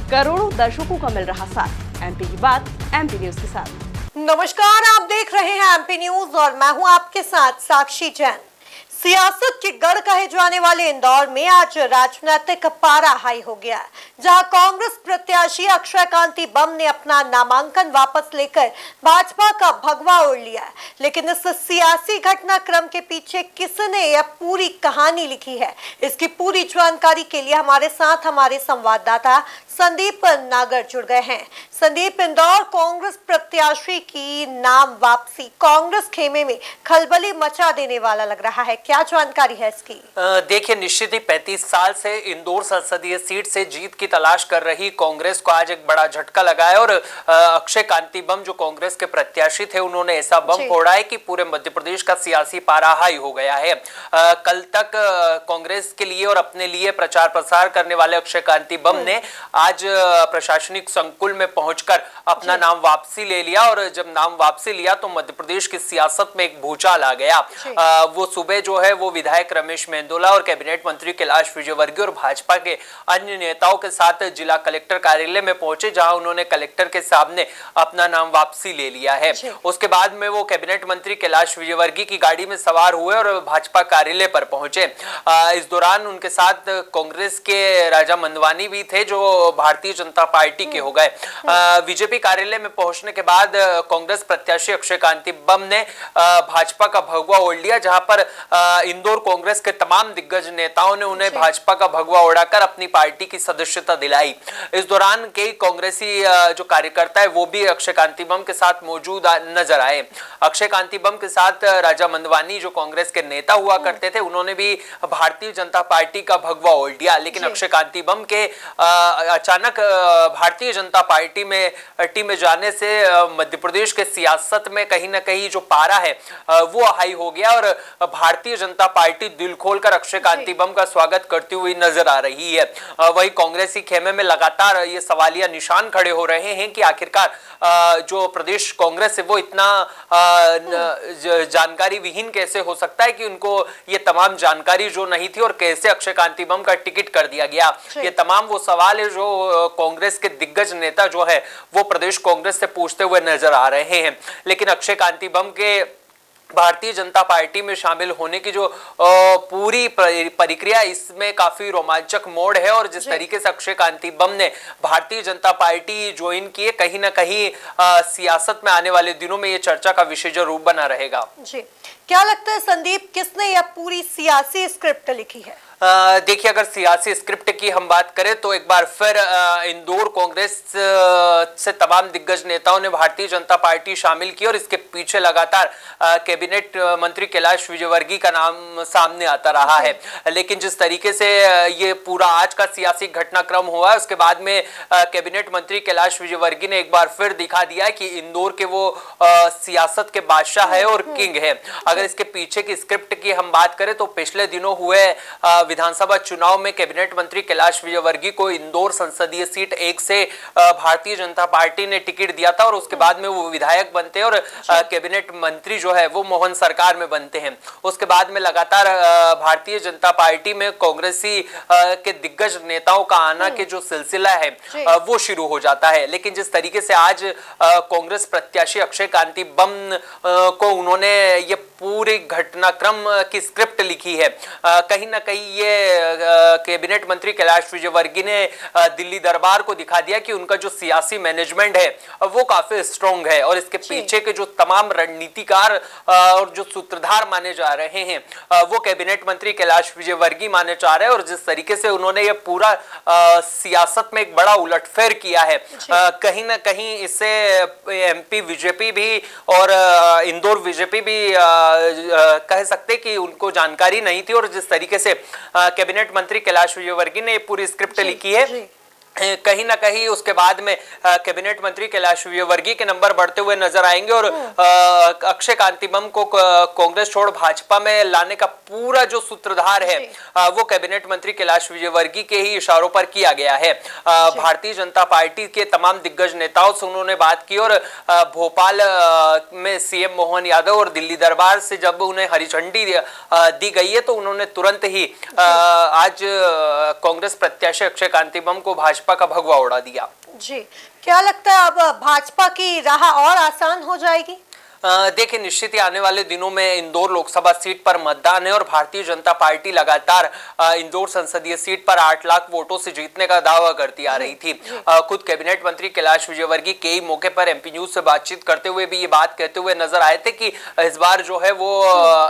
करोड़ों दर्शकों का मिल रहा साथ। एमपी की बात एमपी न्यूज के साथ। नमस्कार, आप देख रहे हैं एमपी न्यूज और मैं हूं आपके साथ साक्षी जैन। सियासत के गढ़ कहे जाने वाले इंदौर में आज राजनीतिक पारा हाई हो गया, जहां कांग्रेस प्रत्याशी अक्षय कांति बम ने अपना नामांकन वापस लेकर भाजपा का भगवा ओढ़ लिया। लेकिन इस सियासी घटनाक्रम के पीछे किसने यह पूरी कहानी लिखी है, इसकी पूरी जानकारी के लिए हमारे साथ हमारे संवाददाता संदीप नागर जुड़ गए हैं। संदीप, इंदौर कांग्रेस प्रत्याशी की नाम वापसी कांग्रेस खेमे में खलबली मचा देने वाला लग रहा है, क्या जानकारी है इसकी? देखिए, निश्चित ही 35 साल से इंदौर संसदीय सीट से जीत की तलाश कर रही कांग्रेस को आज एक बड़ा झटका लगा है और अक्षय कांति बम जो कांग्रेस के प्रत्याशी थे, उन्होंने ऐसा बम फोड़ा है कि पूरे मध्य प्रदेश का सियासी पारा हाई हो गया है। कल तक कांग्रेस के लिए और अपने लिए प्रचार प्रसार करने वाले अक्षय कांति बम ने आज प्रशासनिक संकुल में पहुंचकर अपना नाम वापसी ले लिया और जब नाम वापसी लिया तो मध्य प्रदेश की सियासत में एक भूचाल आ गया। वो सुबह जो है वो विधायक रमेश मेंदोला और कैबिनेट मंत्री कैलाश विजयवर्गीय और भाजपा के अन्य नेताओं के साथ जिला कलेक्टर कार्यालय में पहुंचे, जहां उन्होंने कलेक्टर के सामने अपना नाम वापसी ले लिया है। उसके बाद में वो कैबिनेट मंत्री कैलाश विजयवर्गीय की गाड़ी में सवार हुए और भाजपा कार्यालय पर पहुंचे। इस दौरान उनके साथ कांग्रेस के राजा मंदवानी भी थे, जो भारतीय जनता पार्टी के हो गए। बीजेपी कार्यालय में पहुंचने के बाद कांग्रेस प्रत्याशी अक्षय कांति बम ने भाजपा का भगवा ओढ़ लिया, जहां पर इंदौर कांग्रेस के तमाम दिग्गज नेताओं ने उन्हें भाजपा का भगवा ओढ़ाकर अपनी पार्टी की सदस्यता दिलाई। इस दौरान कई कांग्रेसी जो कार्यकर्ता है वो भी अक्षय कांति बम के साथ मौजूद नजर आए। अक्षय कांति बम के साथ राजा मंदवानी जो कांग्रेस के नेता हुआ करते थे, उन्होंने भी भारतीय जनता पार्टी का भगवा ओढ़ लिया। लेकिन अक्षय कांति बम के अचानक भारतीय जनता पार्टी में टीम में जाने से मध्य प्रदेश के सियासत में कहीं ना कहीं जो पारा है वो हाई हो गया और भारतीय जनता पार्टी दिल खोलकर अक्षय कांति बम का स्वागत करती हुई नजर आ रही है। वही कांग्रेसी खेमे में लगातार ये सवालिया निशान खड़े हो रहे हैं कि आखिरकार जो प्रदेश कांग्रेस है वो इतना जानकारी विहीन कैसे हो सकता है कि उनको ये तमाम जानकारी जो नहीं थी और कैसे अक्षय कांति बम का टिकट कर दिया गया। ये तमाम वो सवाल है जो कांग्रेस के दिग्गज नेता जो है वो प्रदेश कांग्रेस से पूछते हुए नजर आ रहे हैं। लेकिन अक्षय कांति बम के भारतीय जनता पार्टी में शामिल होने की जो पूरी प्रक्रिया, इसमें काफी रोमांचक मोड़ है और जिस तरीके से अक्षय कांति बम ने भारतीय जनता पार्टी ज्वाइन की है, कहीं ना कहीं सियासत में आने वाले दिनों में ये चर्चा का विषय जरूर बना रहेगा। जी, क्या लगता है संदीप, किसने यह पूरी सियासी स्क्रिप्ट लिखी है? देखिए, अगर सियासी स्क्रिप्ट की हम बात करें तो एक बार फिर इंदौर कांग्रेस से तमाम दिग्गज नेताओं ने भारतीय जनता पार्टी शामिल की और इसके पीछे लगातार कैबिनेट मंत्री कैलाश विजयवर्गीय का नाम सामने आता रहा है। लेकिन जिस तरीके से ये पूरा आज का सियासी घटनाक्रम हुआ, उसके बाद में कैबिनेट मंत्री कैलाश विजयवर्गीय ने एक बार फिर दिखा दिया कि इंदौर के वो सियासत के बादशाह है और किंग है। अगर इसके पीछे की स्क्रिप्ट की हम बात करें तो पिछले दिनों हुए विधानसभा चुनाव में कैबिनेट मंत्री कैलाश विजयवर्गीय को इंदौर संसदीय सीट 1 से भारतीय जनता पार्टी ने टिकट दिया था और उसके बाद में वो विधायक बनते हैं और कैबिनेट मंत्री जो है वो मोहन सरकार में बनते हैं। उसके बाद में लगातार भारतीय जनता पार्टी में कांग्रेसी के दिग्गज नेताओं का आना के जो सिलसिला है वो शुरू हो जाता है। लेकिन जिस तरीके से आज कांग्रेस प्रत्याशी अक्षय कांति बम को उन्होंने ये पूरे घटनाक्रम की स्क्रिप्ट लिखी है, कहीं ना कहीं ये कैबिनेट मंत्री कैलाश विजयवर्गीय ने दिल्ली दरबार को दिखा दिया कि उनका जो सियासी मैनेजमेंट है वो काफी स्ट्रॉन्ग है और इसके पीछे के जो तमाम रणनीतिकार और जो सूत्रधार माने जा रहे हैं वो कैबिनेट मंत्री कैलाश विजयवर्गीय माने जा रहे हैं। और जिस तरीके से उन्होंने ये पूरा सियासत में एक बड़ा उलटफेर किया है, कहीं ना कहीं इससे एमपी बीजेपी भी और इंदौर बीजेपी भी कह सकते कि उनको जानकारी नहीं थी और जिस तरीके से कैबिनेट मंत्री कैलाश विजयवर्गीय ने पूरी स्क्रिप्ट लिखी है, कहीं ना कहीं उसके बाद में कैबिनेट मंत्री कैलाश विजयवर्गीय के नंबर बढ़ते हुए नजर आएंगे और अक्षय कांति बम को कांग्रेस छोड़ भाजपा में लाने का पूरा जो सूत्रधार है वो कैबिनेट मंत्री कैलाश विजयवर्गीय के ही इशारों पर किया गया है। भारतीय जनता पार्टी के तमाम दिग्गज नेताओं से उन्होंने बात की और भोपाल में सीएम मोहन यादव और दिल्ली दरबार से जब उन्हें हरी झंडी दी गई है तो उन्होंने तुरंत ही आज कांग्रेस प्रत्याशी अक्षय कांति बम को भाजपा भाजपा का भगवा उड़ा दिया। जी, क्या लगता है अब भाजपा की राह और आसान हो जाएगी? देखिए, निश्चित ही आने वाले दिनों में इंदौर लोकसभा सीट पर मतदान है और भारतीय जनता पार्टी लगातार इंदौर संसदीय सीट पर 8 लाख वोटों से जीतने का दावा करती आ रही थी। खुद कैबिनेट मंत्री कैलाश विजयवर्गीय कई मौके पर एमपी न्यूज से बातचीत करते हुए भी ये बात कहते हुए नजर आए थे कि इस बार जो है वो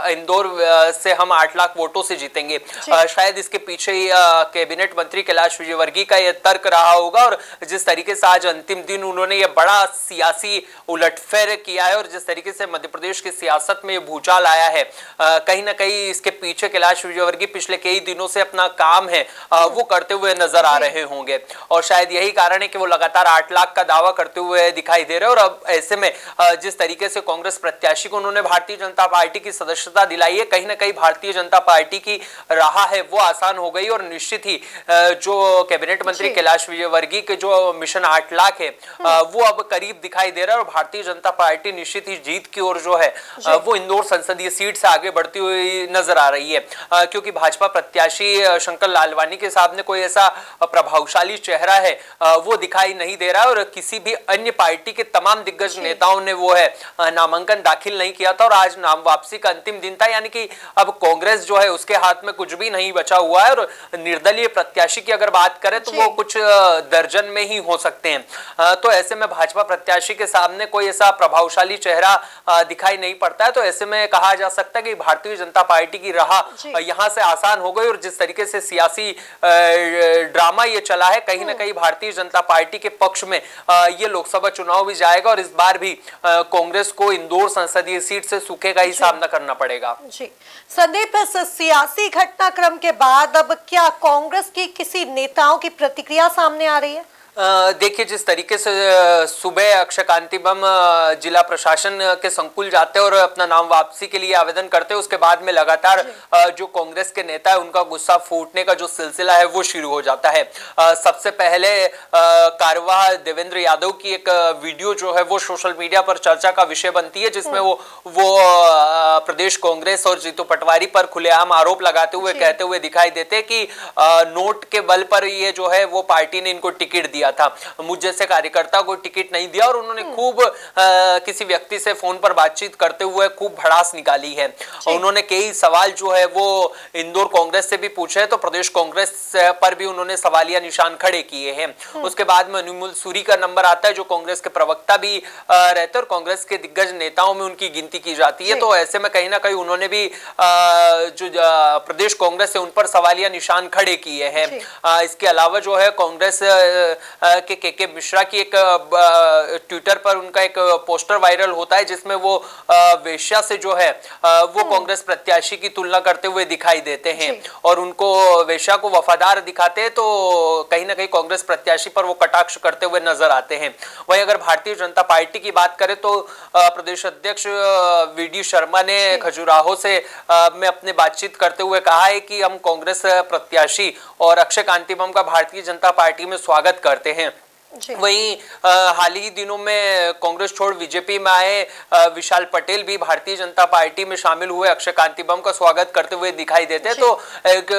इंदौर से हम 8 लाख वोटों से जीतेंगे। शायद इसके पीछे ही कैबिनेट मंत्री कैलाश विजयवर्गीय का यह तर्क रहा होगा और जिस तरीके से आज अंतिम दिन उन्होंने ये बड़ा सियासी उलटफेर किया है और जिस तरीके से मध्य प्रदेश की सियासत में भूचाल आया है, कहीं ना कहीं इसके पीछे कैलाश विजयवर्गीय पिछले कई दिनों से अपना काम है वो करते हुए नजर आ रहे होंगे और शायद यही कारण है कि वो लगातार 8 लाख का दावा करते हुए दिखाई दे रहे हैं। और अब ऐसे में जिस तरीके से कांग्रेस प्रत्याशी को उन्होंने भारतीय जनता पार्टी की सदस्यता दिलाई है, कहीं ना कहीं भारतीय जनता पार्टी की राह है वो आसान हो गई और निश्चित ही जो कैबिनेट मंत्री कैलाश विजयवर्गीय के जो मिशन 8 लाख है वो अब करीब दिखाई दे रहा है और भारतीय जनता पार्टी निश्चित ही जीत की ओर जो है वो इंदौर संसदीय सीट से आगे बढ़ती हुई नजर आ रही है, क्योंकि भाजपा प्रत्याशी शंकर लालवानी के सामने कोई ऐसा प्रभावशाली चेहरा है वो दिखाई नहीं दे रहा है और किसी भी अन्य पार्टी के तमाम दिग्गज नेताओं ने वो है नामांकन दाखिल नहीं किया था और आज नाम वापसी का अंतिम दिन था, यानी कि अब कांग्रेस जो है उसके हाथ में कुछ भी नहीं बचा हुआ है और निर्दलीय प्रत्याशी की अगर बात करें तो वो कुछ दर्जन में ही हो सकते हैं। तो ऐसे में भाजपा प्रत्याशी के सामने कोई ऐसा प्रभावशाली चेहरा दिखाई नहीं पड़ता है, तो ऐसे में कहा जा सकता है कि भारतीय जनता पार्टी की राह यहां से आसान हो गई और जिस तरीके से सियासी ड्रामा ये चला है, कहीं ना कहीं भारतीय जनता पार्टी के पक्ष में ये लोकसभा चुनाव भी जाएगा और इस बार भी कांग्रेस को इंदौर संसदीय सीट से सूखे का ही सामना करना पड़ेगा। जी संदीप, इस सियासी घटनाक्रम के बाद अब क्या कांग्रेस की किसी नेताओं की प्रतिक्रिया सामने आ रही है? देखिए, जिस तरीके से सुबह अक्षय कांति बम जिला प्रशासन के संकुल जाते हैं और अपना नाम वापसी के लिए आवेदन करते हैं, उसके बाद में लगातार जो कांग्रेस के नेता है उनका गुस्सा फूटने का जो सिलसिला है वो शुरू हो जाता है। सबसे पहले कारवाह देवेंद्र यादव की एक वीडियो जो है वो सोशल मीडिया पर चर्चा का विषय बनती है, जिसमें वो प्रदेश कांग्रेस और जीतू पटवारी पर खुलेआम आरोप लगाते हुए कहते हुए दिखाई देते कि नोट के बल पर ये जो है वो पार्टी ने इनको टिकट दिया था, मुझ जैसे कार्यकर्ता को टिकट नहीं दिया और उन्होंने खूब किसी व्यक्ति से फोन पर बातचीत करते हुए खूब भड़ास निकाली है। उन्होंने कई सवाल जो है वो इंदौर कांग्रेस से भी पूछे हैं, तो प्रदेश कांग्रेस पर भी उन्होंने सवालिया निशान खड़े किए हैं। उसके बाद में अनुमुल सूरी का नंबर आता है जो कांग्रेस के प्रवक्ता भी रहते और कांग्रेस के दिग्गज नेताओं में उनकी गिनती की जाती है। तो ऐसे में कहीं ना कहीं उन्होंने भी जो प्रदेश कांग्रेस है उन पर सवालिया निशान खड़े किए हैं। इसके अलावा जो है कांग्रेस के मिश्रा की एक ट्विटर पर उनका एक पोस्टर वायरल होता है जिसमें वो वेश्या से जो है वो कांग्रेस प्रत्याशी की तुलना करते हुए दिखाई देते हैं और उनको वेश्या को वफादार दिखाते हैं, तो कहीं ना कहीं कांग्रेस प्रत्याशी पर वो कटाक्ष करते हुए नजर आते हैं। वहीं अगर भारतीय जनता पार्टी की बात करें तो प्रदेश अध्यक्ष वीडी शर्मा ने खजुराहो से में अपने बातचीत करते हुए कहा है कि हम कांग्रेस प्रत्याशी और अक्षय कांति बम का भारतीय जनता पार्टी में स्वागत करते हैं। वहीं हाल ही दिनों में कांग्रेस छोड़ बीजेपी में आए विशाल पटेल भी भारतीय जनता पार्टी में शामिल हुए अक्षय कांति बम का स्वागत करते हुए दिखाई देते हैं। तो एक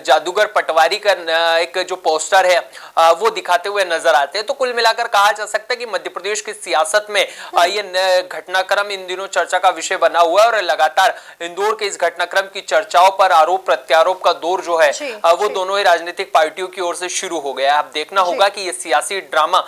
जादूगर पटवारी का एक जो पोस्टर है वो दिखाते हुए नजर आते हैं। तो कुल मिलाकर कहा जा सकता है कि मध्य प्रदेश की सियासत में ये घटनाक्रम इन दिनों चर्चा का विषय बना हुआ है और लगातार इंदौर के इस घटनाक्रम की चर्चाओं पर आरोप प्रत्यारोप का दौर जो है वो दोनों ही राजनीतिक पार्टियों की ओर से शुरू हो गया। अब देखना होगा कि ये सियासी ड्रामा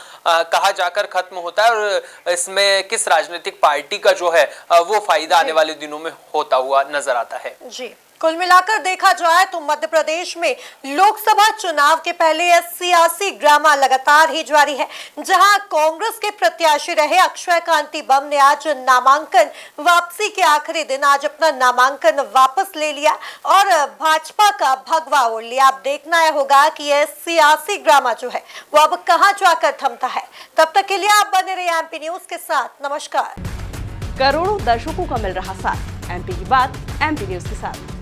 कहां जाकर खत्म होता है और इसमें किस राजनीतिक पार्टी का जो है वो फायदा आने वाले दिनों में होता हुआ नजर आता है। जी, कुल मिलाकर देखा जाए तो मध्य प्रदेश में लोकसभा चुनाव के पहले यह सियासी ड्रामा लगातार ही जारी है, जहां कांग्रेस के प्रत्याशी रहे अक्षय कांति बम ने आज नामांकन वापसी के आखिरी दिन आज अपना नामांकन वापस ले लिया और भाजपा का भगवा ओढ़ लिया। अब देखना यह होगा कि यह सियासी ड्रामा जो है वो अब कहां जाकर थमता है। तब तक के लिए आप बने रहिए एमपी न्यूज के साथ। नमस्कार। करोड़ों दर्शकों का मिल रहा साथ, एमपी की बात एमपी न्यूज के साथ।